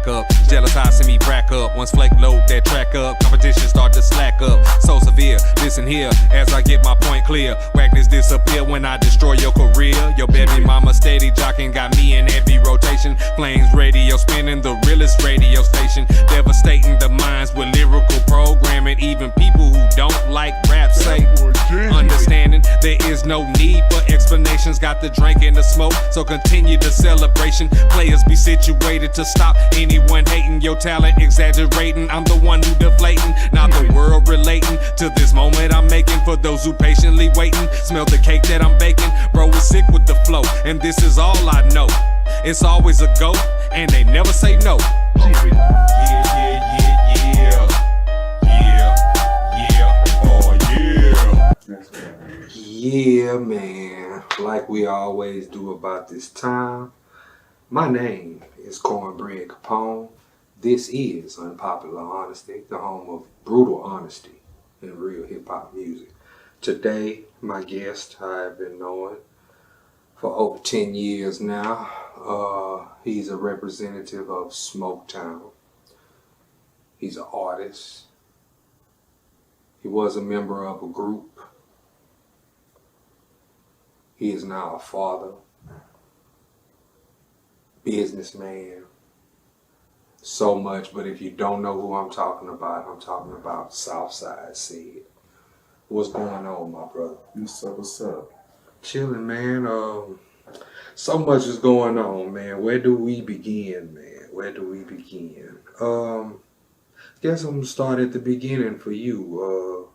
back up. Jealous eyes see me rack up. Once flake load that track up, competition start to slack up. So severe, listen here as I get my point clear. Whackness disappear when I destroy your career. Your baby mama steady jocking, got me in heavy rotation. Flames radio spinning, the realest radio station. Devastating the minds with lyrical programming. Even people who don't like rap say, understanding there is no need for explanations. Got the drink and the smoke, so continue the celebration. Players be situated to stop anyone hating your talent, exaggerating. I'm the one who deflating, not the world relating to this moment I'm making. For those who patiently waiting, smell the cake that I'm baking. Bro is sick with the flow, and this is all I know. It's always a go, and they never say no. Yeah, man, like we always do about this time. My name is Cornbread Capone. This is Unpopular Honesty, the home of brutal honesty and real hip-hop music. Today, my guest I've been knowing for over 10 years now. He's a representative of Smoketown. He's an artist. He was a member of a group. He is now a father, businessman, so much. But if you don't know who I'm talking about Southside Sed. What's going on, my brother? What's up? Chilling, man. So much is going on, man. Where do we begin, man? Guess I'm gonna start at the beginning for you.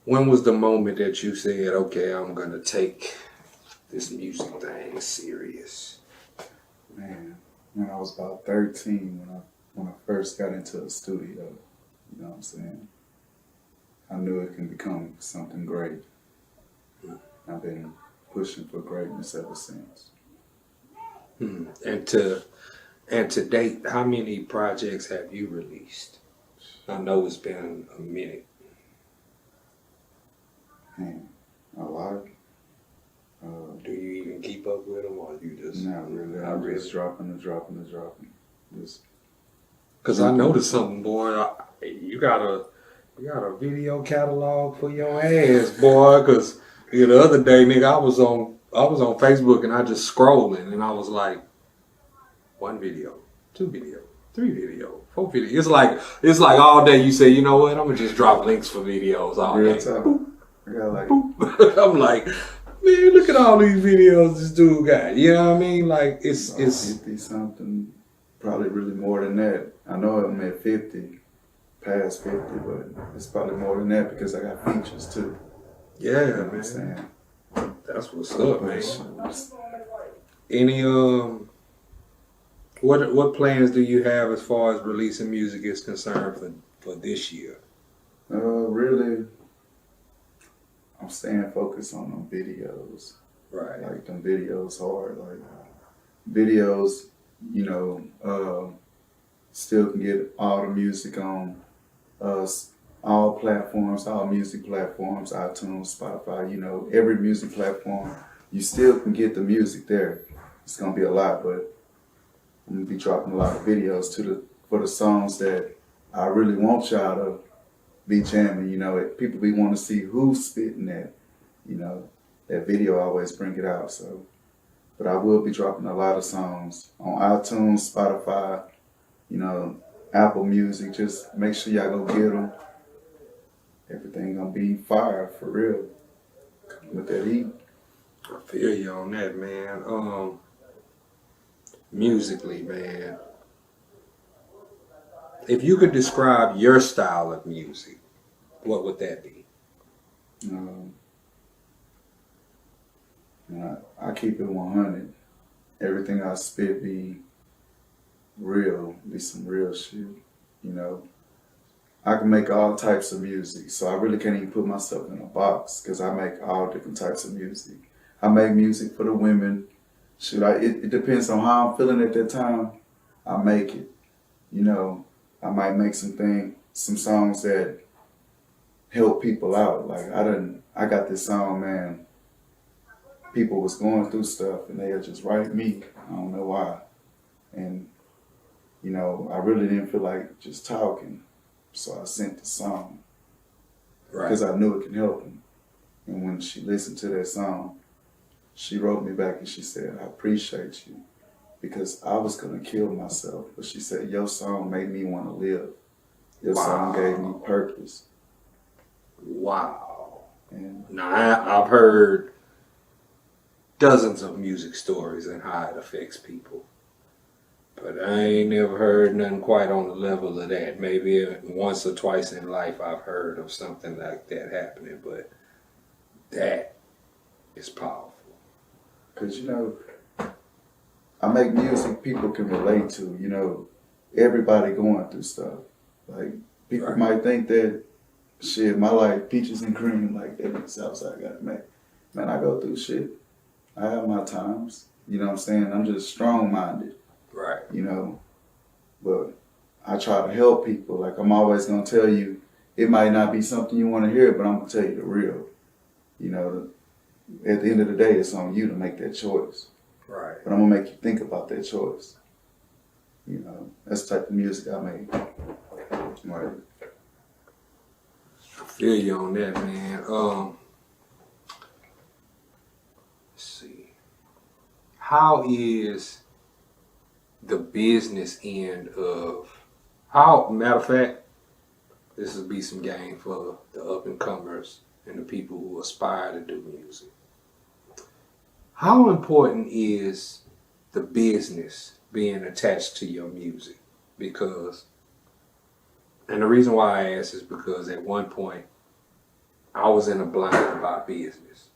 When was the moment that you said, okay, I'm gonna take this music thing serious? Man, when I was about 13, when I first got into the studio, you know what I'm saying? I knew it can become something great. I've been pushing for greatness ever since. And to date, how many projects have you released? I know it's been a minute. Man, a lot. Do you even keep up with them, or you just? Not really. I'm just dropping. Just. Cause I noticed something, boy. You got a video catalog for your ass, boy. Cause the other day, nigga, I was on Facebook and I just scrolling and I was like, 1 video, 2 video, 3 video, 4 video. It's like all day you say, you know what? I'm gonna just drop links for videos all Real day. time. Yeah, like. I'm like, man, look at all these videos this dude got. You know what I mean? Like it's 50 something, probably really more than that. I know I'm at 50, past 50, but it's probably more than that because I got features too. Yeah, you know man. What I'm saying? That's what's up, man. Any what plans do you have as far as releasing music is concerned for this year? Really, I'm staying focused on them videos. Right. Like them videos hard. Like videos, still can get all the music on all platforms, all music platforms, iTunes, Spotify, every music platform. You still can get the music there. It's gonna be a lot, but I'm gonna be dropping a lot of videos for the songs that I really want y'all to be jamming. People be wanting to see who's spitting that. That video always bring it out. So, but I will be dropping a lot of songs on iTunes, Spotify, Apple Music. Just make sure y'all go get them. Everything gonna be fire for real with that heat. I feel you on that, man. Musically, man, if you could describe your style of music, what would that be? I keep it 100. Everything I spit be real, be some real shit. I can make all types of music, so I really can't even put myself in a box because I make all different types of music. I make music for the women. It depends on how I'm feeling at that time. I make it. I might make some songs that help people out. Like I got this song, man. People was going through stuff and they'll just write me. I don't know why. And you know, I really didn't feel like just talking. So I sent the song because I knew it can help him. And when she listened to that song, she wrote me back and she said, I appreciate you because I was going to kill myself. But she said, your song made me want to live. Your song gave me purpose. Wow. And now, I've heard dozens of music stories and how it affects people. But I ain't never heard nothing quite on the level of that. Maybe once or twice in life I've heard of something like that happening, but that is powerful. because, you know, I make music people can relate to, you know, everybody going through stuff. Like, people might think that, shit, my life, peaches and cream, like that Southside got to make. Man, I go through shit. I have my times. You know what I'm saying? I'm just strong-minded. Right. You know, but I try to help people. Like, I'm always going to tell you, it might not be something you want to hear, but I'm going to tell you the real. You know, at the end of the day, it's on you to make that choice. Right. But I'm going to make you think about that choice. You know, that's the type of music I make. Right. I feel you on that, man. Let's see. How is the business end of matter of fact, this will be some game for the up and comers and the people who aspire to do music. How important is the business being attached to your music? Because, and the reason why I ask is because at one point I was in a blind about business.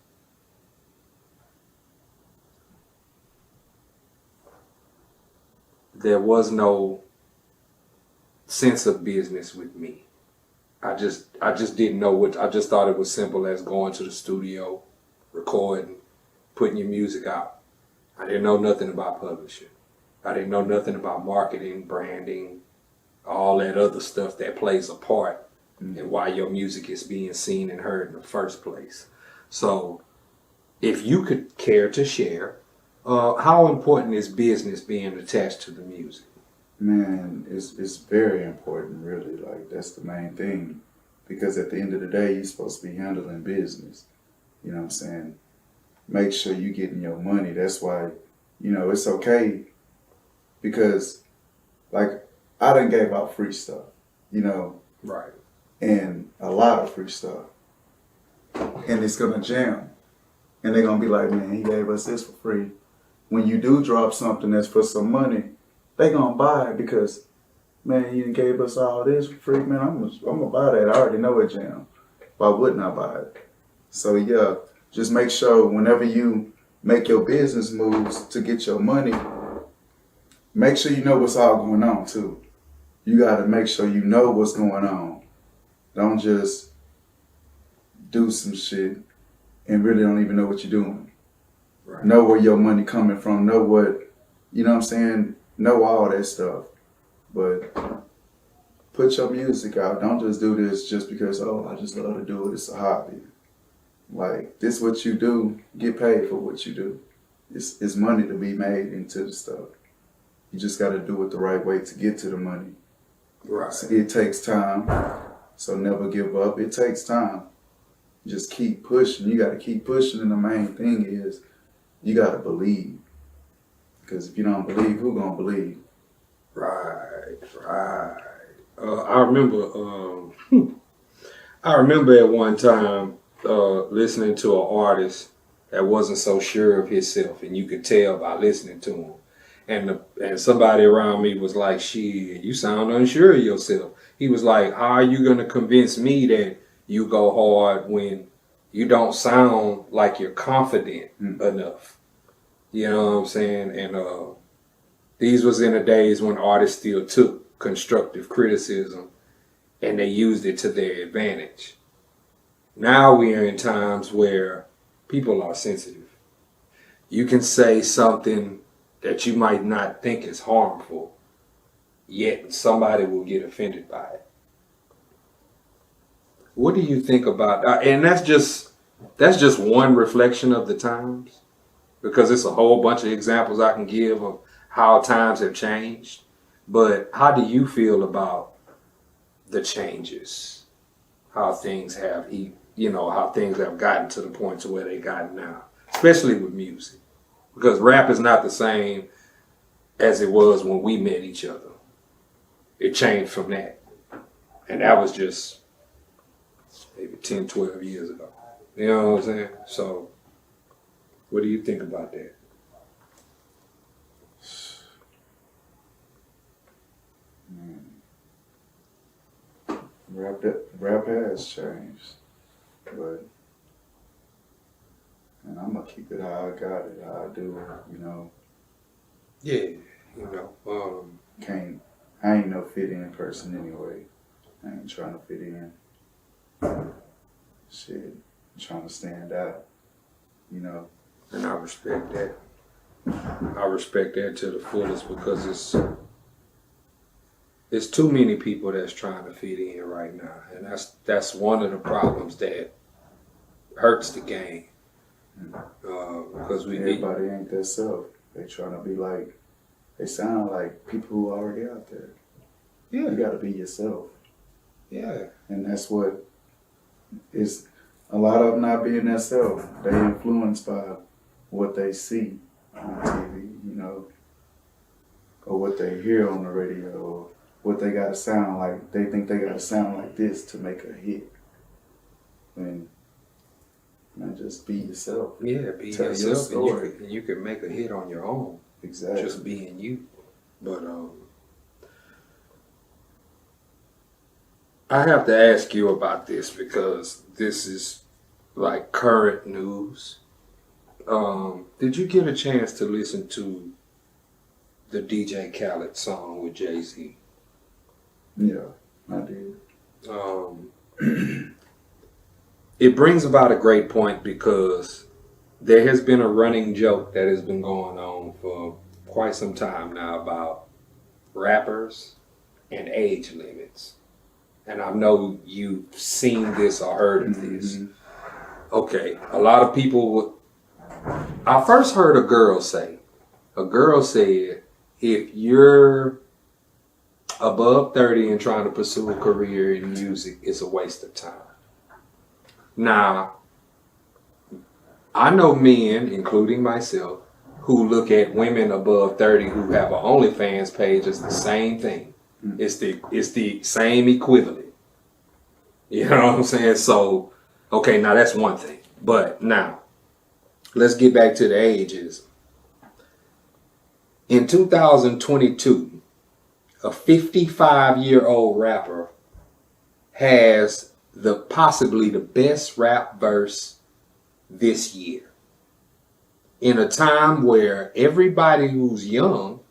There was no sense of business with me. I just didn't know what. I just thought it was simple as going to the studio, recording, putting your music out. I didn't know nothing about publishing. I didn't know nothing about marketing, branding, all that other stuff that plays a part in why your music is being seen and heard in the first place. So, if you could care to share, how important is business being attached to the music? Man, it's very important, really. Like, that's the main thing. Because at the end of the day, you're supposed to be handling business. You know what I'm saying? Make sure you're getting your money. That's why, you know, it's okay. Because, like, I done gave out free stuff, you know. Right. And a lot of free stuff. And it's going to jam. And they're going to be like, man, he gave us this for free. When you do drop something that's for some money, they gonna buy it because, man, you gave us all this for free, man. I'm gonna buy that. I already know it, jam. Why wouldn't I buy it? So yeah, just make sure whenever you make your business moves to get your money, make sure you know what's all going on too. You gotta make sure you know what's going on. Don't just do some shit and really don't even know what you're doing. Right. Know where your money coming from. Know what, you know what I'm saying? Know all that stuff. But put your music out. Don't just do this just because, oh, I just love to do it. It's a hobby. Like, this what you do. Get paid for what you do. It's money to be made into the stuff. You just got to do it the right way to get to the money. Right. So it takes time. So never give up. It takes time. Just keep pushing. You got to keep pushing. And the main thing is, you got to believe. Because if you don't believe, who gonna believe? Right. I remember at one time listening to an artist that wasn't so sure of himself, and you could tell by listening to him. And somebody around me was like, "Shit, you sound unsure of yourself." He was like, "How are you gonna convince me that you go hard when you don't sound like you're confident enough?" You know what I'm saying? And these was in the days when artists still took constructive criticism and they used it to their advantage. Now we are in times where people are sensitive. You can say something that you might not think is harmful, yet somebody will get offended by it. What do you think about, and that's just one reflection of the times, because it's a whole bunch of examples I can give of how times have changed. But how do you feel about the changes? How things have, how things have gotten to the point to where they got now, especially with music, because rap is not the same as it was when we met each other. It changed from that, and that was just maybe 10, 12 years ago. You know what I'm saying? So, what do you think about that? Rap has changed, but and I'm gonna keep it how I got it, how I do it, you know. Yeah, I ain't no fit in person anyway. I ain't trying to fit in. Shit, I'm trying to stand out, you know. and I respect that. I respect that to the fullest because it's too many people that's trying to fit in right now, and that's one of the problems that hurts the game. Because Everybody ain't their self. They trying to be like, they sound like people who are already out there. yeah, You gotta be yourself. yeah, And that's what is a lot of them not being themselves. They influenced by what they see on TV, you know, or what they hear on the radio, or what they gotta sound like. They think they gotta sound like this to make a hit. And man, just be yourself. yeah. Be Tell your yourself, story. and you can make a hit on your own, Exactly. just being you. But I have to ask you about this because this is like current news. Did you get a chance to listen to the DJ Khaled song with Jay-Z? Yeah, I did. It brings about a great point because there has been a running joke that has been going on for quite some time now about rappers and age limits. And I know you've seen this or heard of this. Okay, a lot of people would. I first heard a girl said, if you're above 30 and trying to pursue a career in music, it's a waste of time. Now, I know men, including myself, who look at women above 30 who have an OnlyFans page as the same thing. It's the same equivalent. You know what I'm saying? So, okay, now that's one thing. But now, let's get back to the ages. In 2022, a 55-year-old rapper has possibly the best rap verse this year. In a time where everybody who's young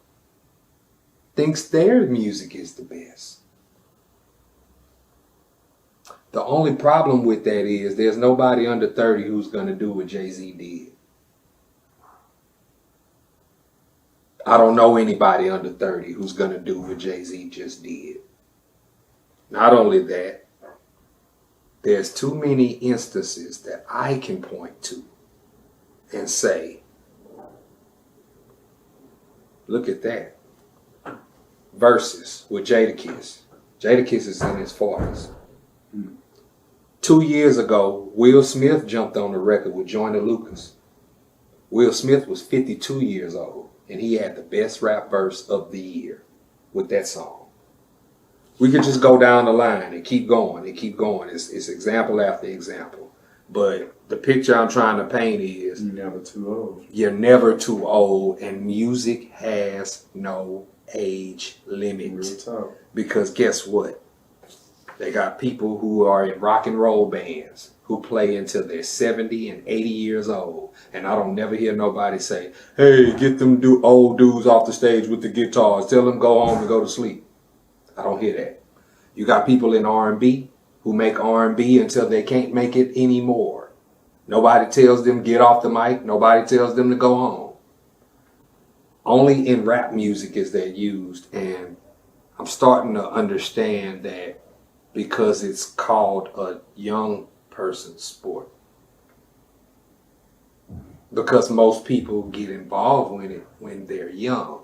thinks their music is the best. The only problem with that is there's nobody under 30 who's going to do what Jay-Z did. I don't know anybody under 30 who's going to do what Jay-Z just did. Not only that, there's too many instances that I can point to and say, look at that. Versus with Jadakiss. Jadakiss is in his 40s. 2 years ago, Will Smith jumped on the record with Joyner Lucas. Will Smith was 52 years old, and he had the best rap verse of the year with that song. We could just go down the line and keep going and keep going. It's example after example. But the picture I'm trying to paint is You're never too old. You're never too old, and music has no age limit. Real talk. Because guess what? They got people who are in rock and roll bands who play until they're 70 and 80 years old. And I don't never hear nobody say, hey, get them old dudes off the stage with the guitars. Tell them go home and go to sleep. I don't hear that. You got people in R&B who make R&B until they can't make it anymore. Nobody tells them get off the mic. Nobody tells them to go home. Only in rap music is that used. And I'm starting to understand that because it's called a young person's sport. Because most people get involved with it when they're young.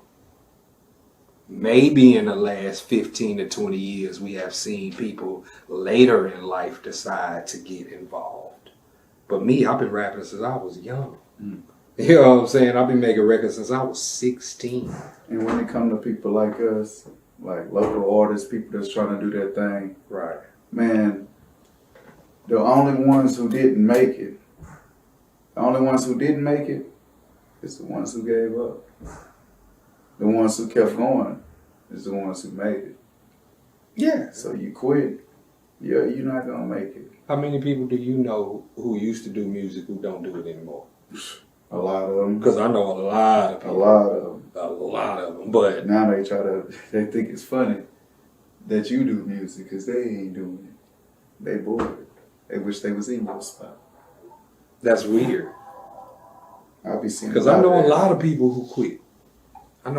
maybe in the last 15 to 20 years, we have seen people later in life decide to get involved. But me, I've been rapping since I was young. You know what I'm saying? I've been making records since I was 16. And when it come to people like us, like local artists, people that's trying to do their thing, Right. man, the only ones who didn't make it, is the ones who gave up. The ones who kept going is the ones who made it. Yeah. So you quit, you're not gonna make it. How many people do you know who used to do music who don't do it anymore? A lot of them. Because I know a lot of people. A lot of them. A lot of them. But Now they think it's funny that you do music because they ain't doing it. They bored. They wish they was in your spot. that's weird. I'll be seeing. Because I know a lot of people who quit. And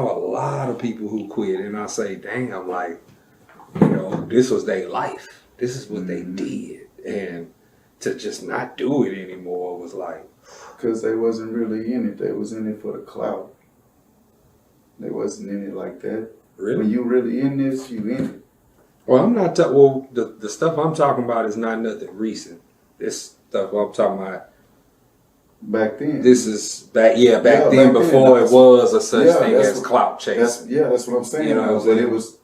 I say, damn, like, you know, this was their life. This is what they did. And to just not do it anymore was like... Because they wasn't really in it. They was in it for the clout. They wasn't in it like that. Really? When you really in this, you in it. Well, I'm not... the stuff I'm talking about is not nothing recent. This stuff I'm talking about... Back then. This is back then before it was a such thing as clout chase. That's what I'm saying. You know what I'm but saying? it was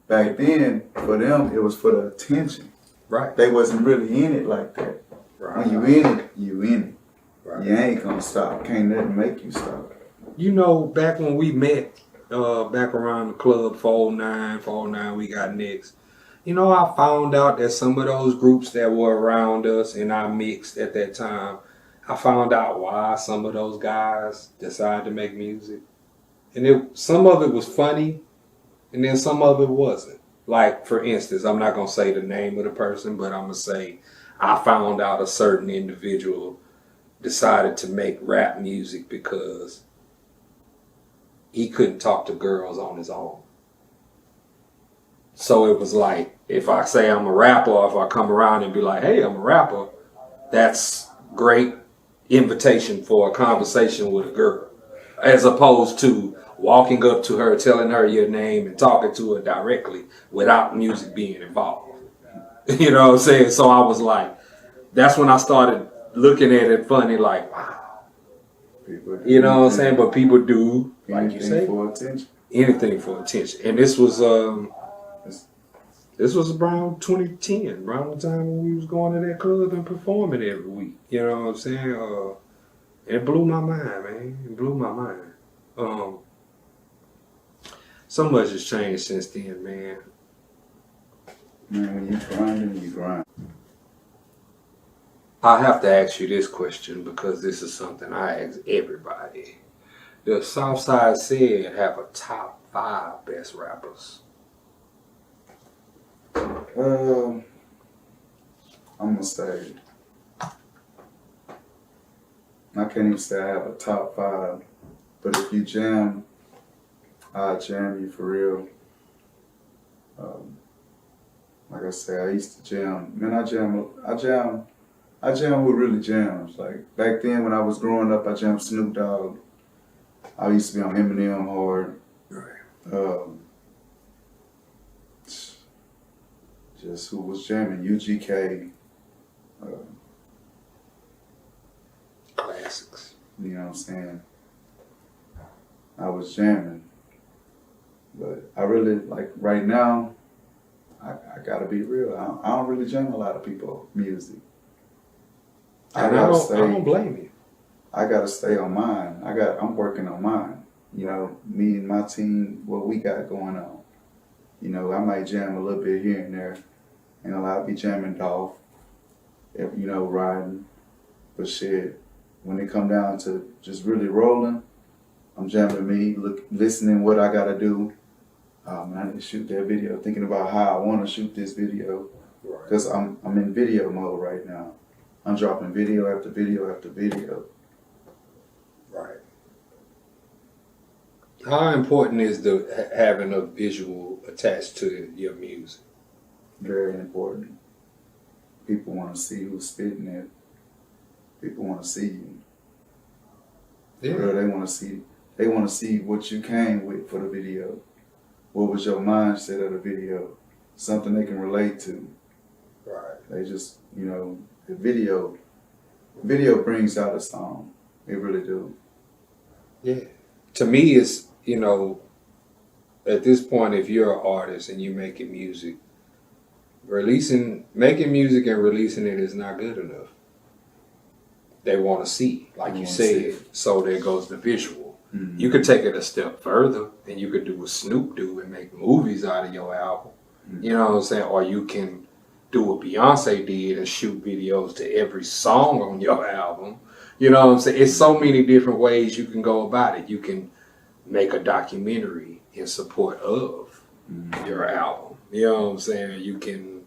back then for them. It was for the attention. Right. They wasn't really in it like that. Right. When you in it, you in it. Right. You ain't gonna stop. Can't nothing make you stop. You know, back when we met, back around the club 409, we got next. You know, I found out that some of those groups that were around us and I mixed at that time, I found out why some of those guys decided to make music. And some of it was funny, and then some of it wasn't. Like, for instance, I'm not going to say the name of the person, but I'm going to say I found out a certain individual decided to make rap music because he couldn't talk to girls on his own. So it was like, if I say I'm a rapper, or if I come around and be like, hey, I'm a rapper, that's great invitation for a conversation with a girl, as opposed to walking up to her, telling her your name and talking to her directly without music being involved. You know what I'm saying? So I was like, that's when I started looking at it funny, like, wow. You know what I'm saying? But people do, like you say, for attention. Anything for attention. And this was around 2010, around the time when we was going to that club and performing every week. You know what I'm saying? It blew my mind, man. It blew my mind. So much has changed since then, man. Man, when you grinding, you grind. I have to ask you this question because this is something I ask everybody. Does Southside Sed have a top 5 best rappers? I'm gonna say, I can't even say I have a top 5, but if you jam, I'll jam you for real. Like I say, I used to jam. Man, I jam who really jams. Like back then when I was growing up, I jammed Snoop Dogg. I used to be on Eminem hard. Right. Just who was jamming, UGK. Classics. You know what I'm saying? I was jamming. But I really, like right now, I gotta be real. I don't really jam a lot of people's music. I don't blame you. I gotta stay on mine. I'm working on mine. You know, me and my team, what we got going on. You know, I might jam a little bit here and there. And I'll be jamming Dolph, you know, riding. But shit, when it come down to just really rolling, I'm jamming me, listening what I gotta do. Man, I need to shoot that video, thinking about how I want to shoot this video. Because I'm in video mode right now. I'm dropping video after video after video. Right. How important is having a visual attached to your music? Very important. People want to see who's spitting it. People want to see you. Yeah. Girl, they want to see what you came with for the video. what was your mindset of the video, something they can relate to. Right. They just, the video brings out a song. It really do. Yeah. To me, it's, at this point, if you're an artist and you're making music, making music and releasing it is not good enough. They want to see, like you said, so there goes the visual. Mm-hmm. You could take it a step further and you could do what Snoop do and make movies out of your album. Mm-hmm. You know what I'm saying? Or you can do what Beyonce did and shoot videos to every song on your album. You know what I'm saying? It's so many different ways you can go about it. You can make a documentary in support of your album. You know what I'm saying? You can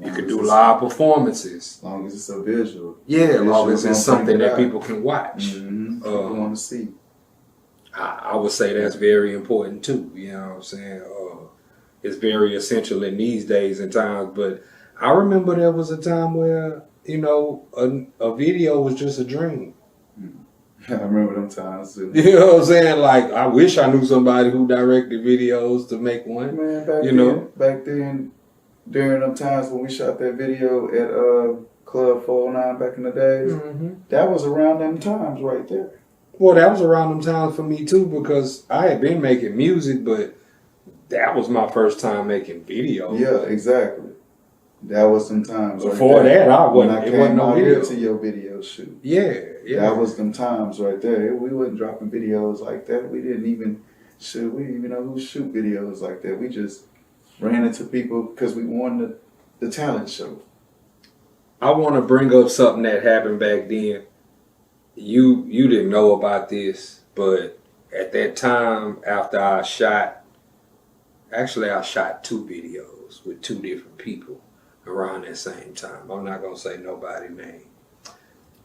do live performances. As long as it's a visual. Yeah, as long as it's something that people can watch. Mm-hmm. People want to see. I would say that's very important too. You know what I'm saying? It's very essential in these days and times. But I remember there was a time where, a video was just a dream. I remember them times too. You know what I'm saying? Like, I wish I knew somebody who directed videos to make one. Man, back then, during them times when we shot that video at Club 409 back in the days, that was around them times right there. Well, that was around them times for me too, because I had been making music, but that was my first time making videos. Yeah, exactly. That was some times. Before that, it wasn't no video. To your video shoot. Yeah. That was them times right there. We wasn't dropping videos like that. We didn't even shoot. We didn't even know who shoot videos like that. We just ran into people because we won the talent show. I want to bring up something that happened back then. You didn't know about this, but at that time, after I shot 2 videos with 2 different people around that same time. I'm not going to say nobody's name.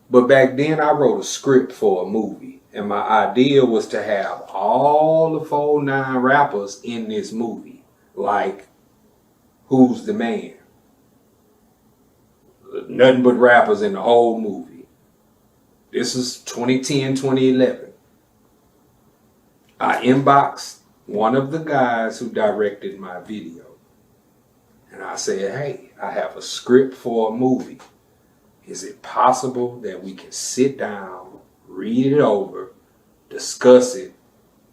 But back then, I wrote a script for a movie. And my idea was to have all the 409 rappers in this movie. Like, Who's the Man? Nothing but rappers in the whole movie. This is 2010, 2011. I inboxed one of the guys who directed my video. And I said, hey, I have a script for a movie. Is it possible that we can sit down, read it over, discuss it,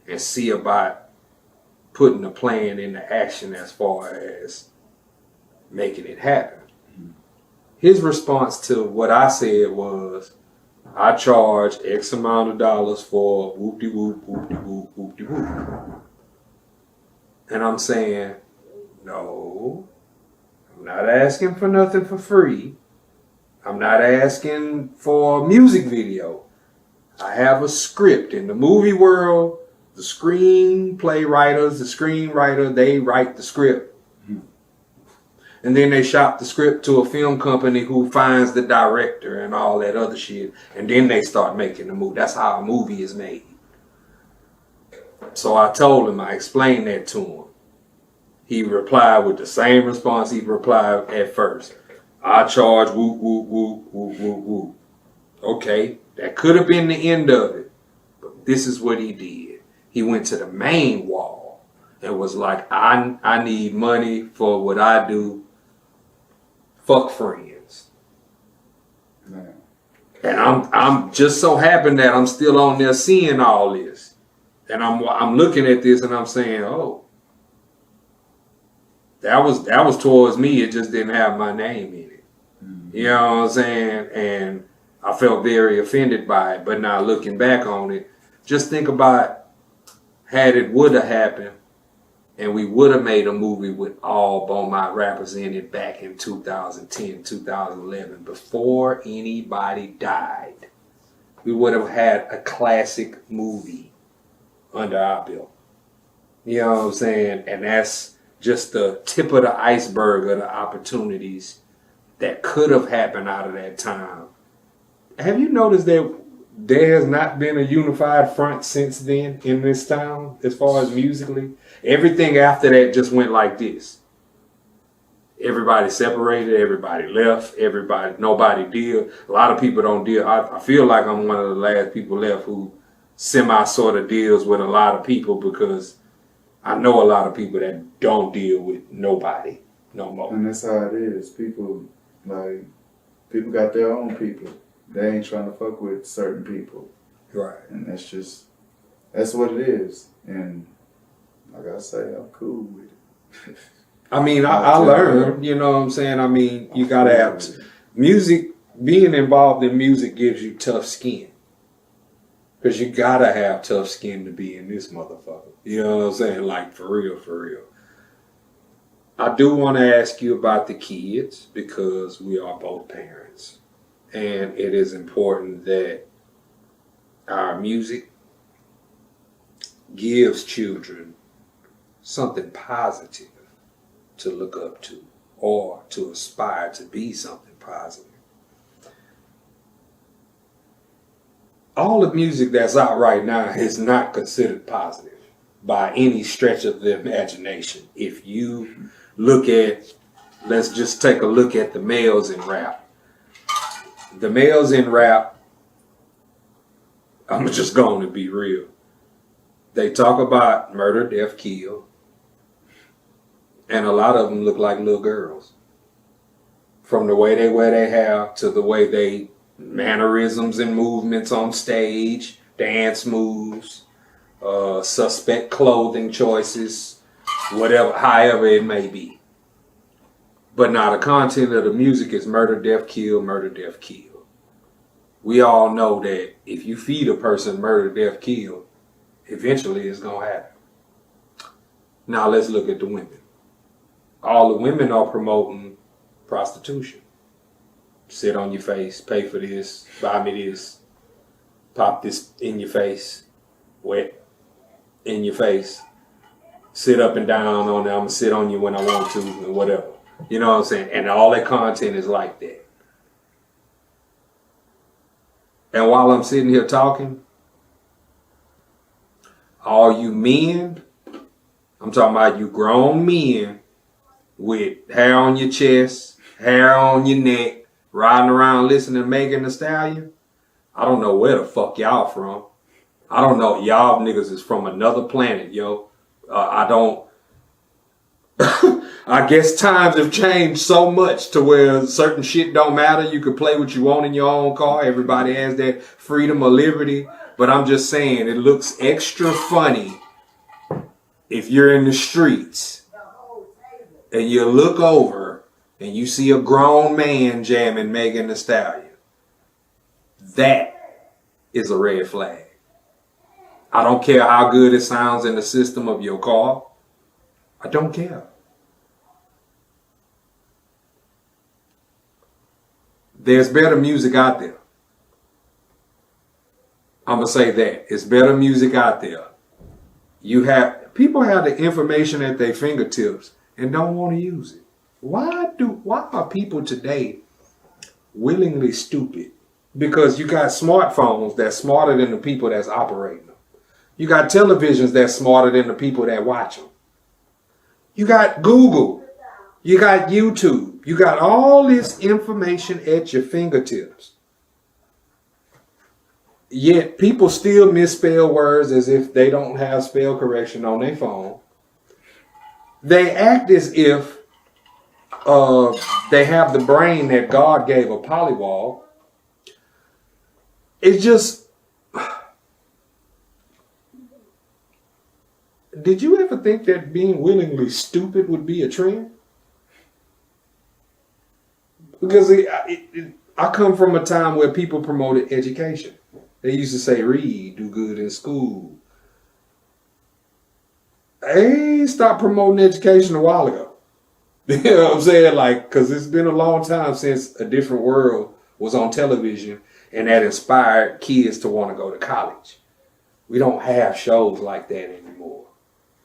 and see about putting a plan into action as far as making it happen? His response to what I said was, I charge X amount of dollars for whoop-de-whoop, whoop-de-whoop, whoop-de-whoop. And I'm saying, no, I'm not asking for nothing for free. I'm not asking for a music video. I have a script. In the movie world, the screenwriter, they write the script. And then they shop the script to a film company who finds the director and all that other shit. And then they start making the movie. That's how a movie is made. So I told him, I explained that to him. He replied with the same response he replied at first. I charge whoop, whoop, whoop, whoop, whoop, whoop. Okay, that could have been the end of it. But this is what he did. He went to the main wall and was like, I need money for what I do. Fuck friends. Man. And I'm just so happened that I'm still on there seeing all this. And I'm looking at this and I'm saying, oh, that was towards me. It just didn't have my name in it. Mm-hmm. You know what I'm saying? And I felt very offended by it. But now looking back on it, just think about had it would have happened and we would have made a movie with all Beaumont rappers in it back in 2010, 2011, before anybody died. We would have had a classic movie under our belt. You know what I'm saying? And that's just the tip of the iceberg of the opportunities that could have happened out of that time. Have you noticed that there has not been a unified front since then in this town as far as musically? Everything after that just went like this. Everybody separated, everybody left, nobody deal. A lot of people don't deal. I feel like I'm one of the last people left who semi sort of deals with a lot of people because I know a lot of people that don't deal with nobody no more. And that's how it is. People got their own people. They ain't trying to fuck with certain people. Right. And that's what it is. And like I say, I'm cool with it. I mean, I learned, you know what I'm saying? I mean, you gotta have music, being involved in music gives you tough skin. Because you gotta have tough skin to be in this motherfucker. You know what I'm saying? Like, for real, for real. I do want to ask you about the kids because we are both parents. And it is important that our music gives children something positive to look up to or to aspire to be something positive. All the music that's out right now is not considered positive by any stretch of the imagination. If you look at, let's just take a look at the males in rap. The males in rap, I'm just going to be real. They talk about murder, death, kill. And a lot of them look like little girls. From the way they wear their hair to the way they mannerisms and movements on stage, dance moves, suspect clothing choices, whatever, however it may be. But now the content of the music is murder, death, kill, murder, death, kill. We all know that if you feed a person murder, death, kill, eventually it's going to happen. Now let's look at the women. All the women are promoting prostitution. Sit on your face, pay for this, buy me this, pop this in your face, wet in your face, sit up and down on it, I'm going to sit on you when I want to, and whatever. You know what I'm saying? And all that content is like that. And while I'm sitting here talking, all you men, I'm talking about you grown men with hair on your chest, hair on your neck, riding around listening to Megan Thee Stallion. I don't know where the fuck y'all from. I don't know. Y'all niggas is from another planet, yo. I don't. I guess times have changed so much to where certain shit don't matter. You can play what you want in your own car. Everybody has that freedom of liberty. But I'm just saying, it looks extra funny if you're in the streets and you look over and you see a grown man jamming Megan Thee Stallion. That is a red flag. I don't care how good it sounds in the system of your car. I don't care. There's better music out there. I'm going to say that. It's better music out there. People have the information at their fingertips and don't want to use it. Why are people today willingly stupid? Because you got smartphones that's smarter than the people that's operating them. You got televisions that's smarter than the people that watch them. You got Google. You got YouTube. You got all this information at your fingertips. Yet people still misspell words as if they don't have spell correction on their phone. They act as if they have the brain that God gave a polywall. It's just... Did you ever think that being willingly stupid would be a trend? Because I come from a time where people promoted education. They used to say, read, do good in school. They stopped promoting education a while ago. You know what I'm saying? Like, because it's been a long time since A Different World was on television and that inspired kids to want to go to college. We don't have shows like that anymore.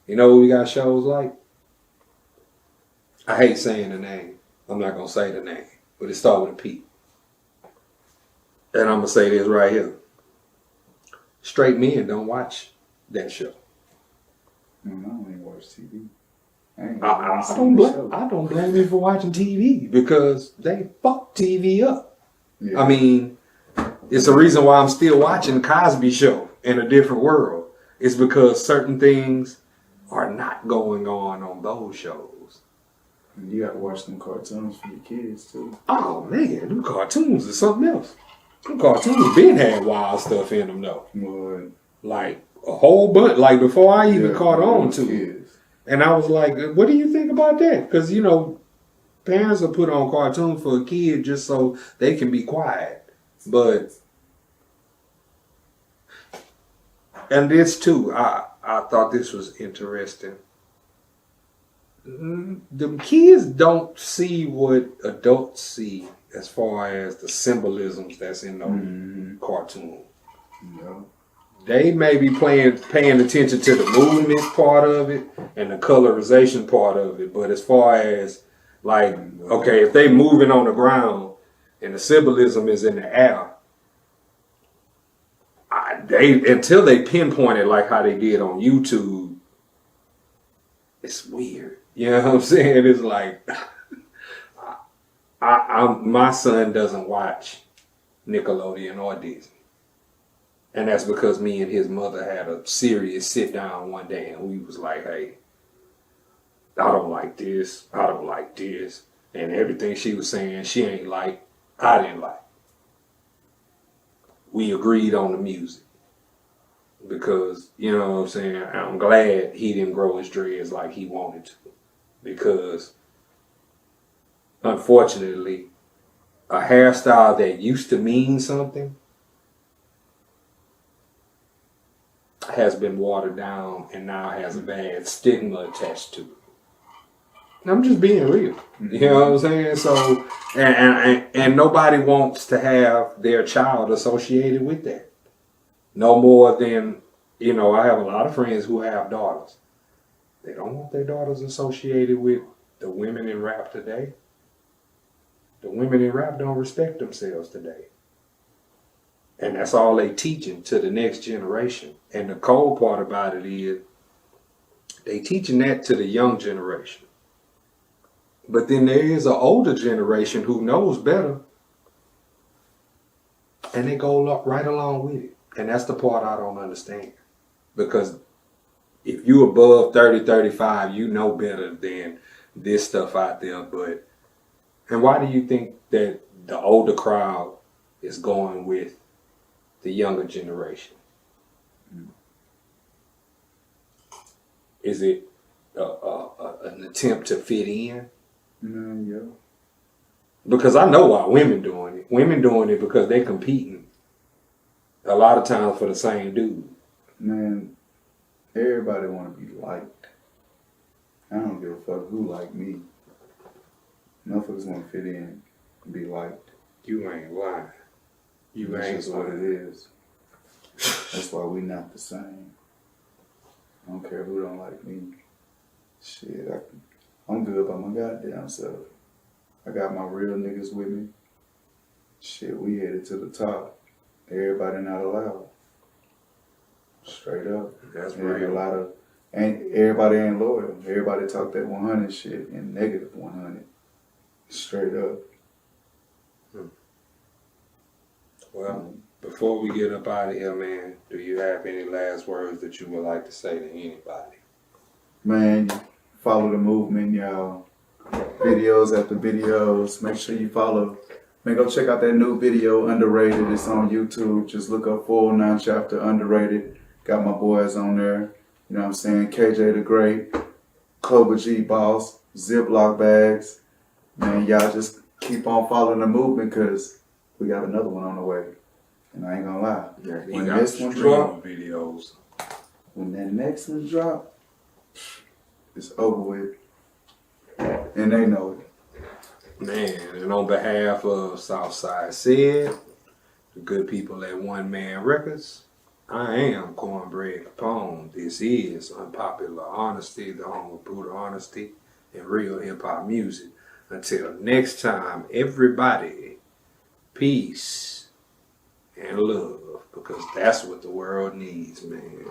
You know what we got shows like? I hate saying the name. I'm not going to say the name, but it starts with a P. And I'm going to say this right here. Straight men don't watch that show. I don't even watch TV. I don't blame you for watching TV because they fuck TV up. Yeah. I mean, it's the reason why I'm still watching Cosby Show in A Different World. It's because certain things are not going on those shows. And you got to watch them cartoons for your kids too. Oh man, them cartoons is something else. Them cartoons been had wild stuff in them though. What? Like a whole bunch. Like before I even caught on to it. kids. And I was like, what do you think about that? Because, you know, parents will put on cartoons for a kid just so they can be quiet. But, and this too, I thought this was interesting. The kids don't see what adults see as far as the symbolisms that's in those cartoons. No. They may be paying attention to the movement part of it and the colorization part of it, but as far as like, okay, if they moving on the ground and the symbolism is in the air, until they pinpoint it like how they did on YouTube, it's weird. You know what I'm saying? It's like, my son doesn't watch Nickelodeon or Disney. And that's because me and his mother had a serious sit down one day and we was like, hey, I don't like this. I don't like this. And everything she was saying, she ain't like, I didn't like. We agreed on the music. Because, you know what I'm saying, I'm glad he didn't grow his dreads like he wanted to. Because, unfortunately, a hairstyle that used to mean something has been watered down and now has a bad stigma attached to it. I'm just being real. You know what I'm saying? So, and nobody wants to have their child associated with that. No more than, you know, I have a lot of friends who have daughters. They don't want their daughters associated with the women in rap today. The women in rap don't respect themselves today. And that's all they teaching to the next generation. And the cold part about it is they teaching that to the young generation. But then there is an older generation who knows better. And they go right along with it. And that's the part I don't understand. Because if you above 30, 35, you know better than this stuff out there. But, and why do you think that the older crowd is going with the younger generation? Is it an attempt to fit in? Yeah. Because I know why women doing it. Women doing it because they're competing a lot of times for the same dude. Man, everybody want to be liked. I don't give a fuck who like me. Motherfuckers want to fit in and be liked. You ain't lying. That's just what it is. That's why we not the same. I don't care who don't like me. Shit, I'm good by my goddamn self. I got my real niggas with me. Shit, we headed to the top. Everybody not allowed. Straight up. That's and real. Everybody ain't loyal. Everybody talk that 100 shit and negative 100. Straight up. Well, before we get up out of here, man, do you have any last words that you would like to say to anybody? Man, follow the movement, y'all. Videos after videos. Make sure you follow. Man, go check out that new video, Underrated. It's on YouTube. Just look up 409 Chapter Underrated. Got my boys on there. You know what I'm saying? KJ the Great, Clover G Boss, Ziploc Bags. Man, y'all just keep on following the movement because we got another one on the way. And I ain't gonna lie. Yeah, When this one drop, videos. when that next one drop, it's over with. And they know it. Man, and on behalf of Southside Sed, the good people at One Man Records, I am Cornbread Capone. This is Unpopular Honesty, the home of brutal honesty and real hip-hop music. Until next time, everybody, peace and love, because that's what the world needs, man.